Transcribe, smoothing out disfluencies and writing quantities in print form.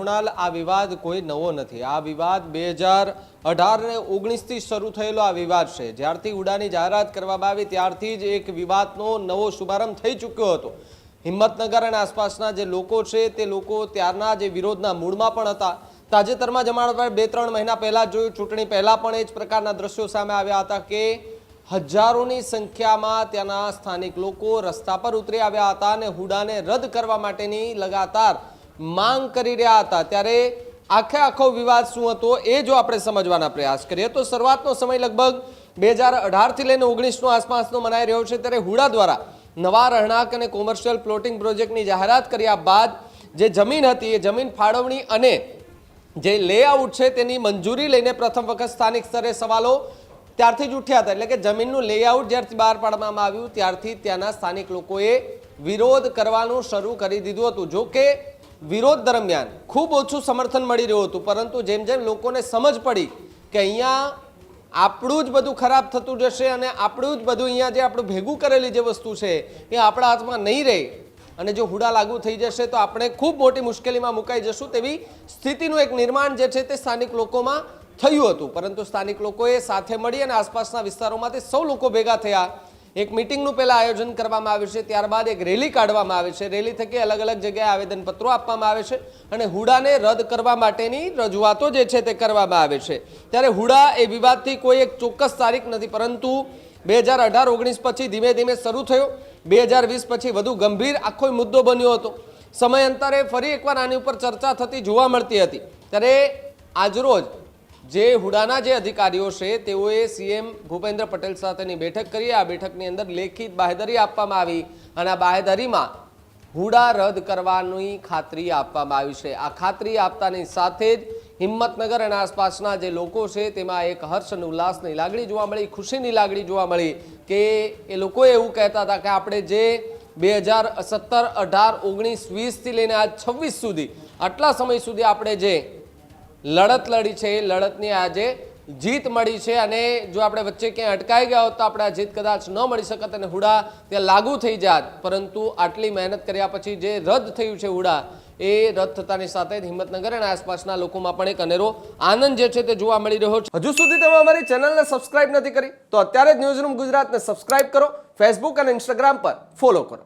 કરુણાલ, આ વિવાદ કોઈ નવો નથી। આ વિવાદ 2018 ને 19 થી શરૂ થયેલો આ વિવાદ છે। જ્યારથી હુડાની જાહેરાત કરવામાં આવી ત્યારથી જ એક વિવાદનો નવો શુભારંભ થઈ ચૂક્યો હતો। હિંમતનગર અને આસપાસના જે લોકો છે તે લોકો ત્યારના જે વિરોધના મૂળમાં પણ હતા। તાજેતરમાં જ અમારા 2-3 મહિના પહેલા જોયું, ચૂંટણી પહેલા પણ એ જ પ્રકારના દ્રશ્યો સામે આવ્યા હતા કે હજારોની સંખ્યામાં ત્યાંના સ્થાનિક લોકો રસ્તા પર ઉતરી આવ્યા હતા અને હુડાને રદ કરવા માટેની લગાતાર માંગ કરી રહ્યા હતા। ત્યારે આખો વિવાદ શું હતો એ જો આપણે સમજવાના પ્રયાસ કરીએ તો શરૂઆતનો સમય લગભગ 2018 થી લઈને 19 નો આસપાસનો મનાઈ રહ્યો છે। ત્યારે હુડા દ્વારા નવા રહેણાંક અને કોમર્શિયલ પ્લોટિંગ પ્રોજેક્ટની જાહેરાત કર્યા બાદ જે જમીન હતી એ જમીન ફાળવણી અને જે લેઆઉટ છે તેની મંજૂરી લઈને પ્રથમ વખત સ્થાનિક સ્તરે સવાલો ત્યારથી જ ઉઠ્યા હતા। એટલે કે જમીનનું લેઆઉટ જ્યારથી બહાર પાડવામાં આવ્યું ત્યારથી ત્યાંના સ્થાનિક લોકોએ વિરોધ કરવાનું શરૂ કરી દીધું હતું। જો કે વિરોધ દરમિયાન ખૂબ ઓછું સમર્થન મળી રહ્યું હતું, પરંતુ જેમ જેમ લોકોને સમજ પડી કે અહીંયા આપણું જ બધું ખરાબ થતું જશે અને આપણું જ બધું અહીંયા જે આપણું ભેગું કરેલી જે વસ્તુ છે એ આપણા હાથમાં નહીં રહે અને જો હુડા લાગુ થઈ જશે તો આપણે ખૂબ મોટી મુશ્કેલીમાં મુકાઈ જશું તેવી સ્થિતિનું એક નિર્માણ જે છે તે સ્થાનિક લોકોમાં થયું હતું। પરંતુ સ્થાનિક લોકોએ સાથે મળી અને આસપાસના વિસ્તારોમાંથી સૌ લોકો ભેગા થયા। એક મિટિંગનું પહેલા આયોજન કરવામાં આવ્યું છે, ત્યારબાદ એક રેલી કાઢવામાં આવે છે। રેલી થકી અલગ અલગ જગ્યાએ આવેદનપત્રો આપવામાં આવે છે અને હુડાને રદ કરવા માટેની રજૂઆતો જે છે તે કરવામાં આવે છે। ત્યારે હુડા એ વિવાદથી કોઈ એક ચોક્કસ તારીખ નથી, પરંતુ 2018-19 પછી ધીમે ધીમે શરૂ થયો। 2020 પછી વધુ ગંભીર આખો મુદ્દો બન્યો હતો। સમયાંતરે ફરી એકવાર આની ઉપર ચર્ચા થતી જોવા મળતી હતી। ત્યારે આજરોજ જે હુડાના જે અધિકારીઓ છે તેઓએ સીએમ ભૂપેન્દ્ર પટેલ સાથેની બેઠક કરી। આ બેઠકની અંદર લેખિત બાહેધરી આપવામાં આવી અને આ બાહેધરીમાં હુડા રદ કરવાની ખાતરી આપવામાં આવી છે। આ ખાતરી આપતાની સાથે જ હિંમતનગર અને આસપાસના જે લોકો છે તેમાં એક હર્ષ અને ઉલ્લાસની લાગણી જોવા મળી, ખુશીની લાગણી જોવા મળી કે એ લોકોએ એવું કહેતા હતા કે આપણે જે 2017, 18, 19, 20 થી લઈને આજ 26 સુધી આટલા સમય સુધી આપણે જે લડત લડી છે એ લડતની આજે જીત મળી છે અને જો આપણે વચ્ચે ક્યાંય અટકાઈ ગયા હોત તો આપણે આ જીત કદાચ ન મળી શકત અને હુડા ત્યાં લાગુ થઈ જાત। પરંતુ આટલી મહેનત કર્યા પછી જે રદ થયું છે હુડા એ રદ થતાની સાથે જ હિંમતનગર અને આસપાસના લોકોમાં પણ એક અનેરો આનંદ જે છે તે જોવા મળી રહ્યો છે। હજુ સુધી તમે અમારી ચેનલને સબસ્ક્રાઇબ નથી કરી તો અત્યારે જ ન્યૂઝરૂમ ગુજરાતને સબસ્ક્રાઇબ કરો, ફેસબુક અને ઇન્સ્ટાગ્રામ પર ફોલો કરો।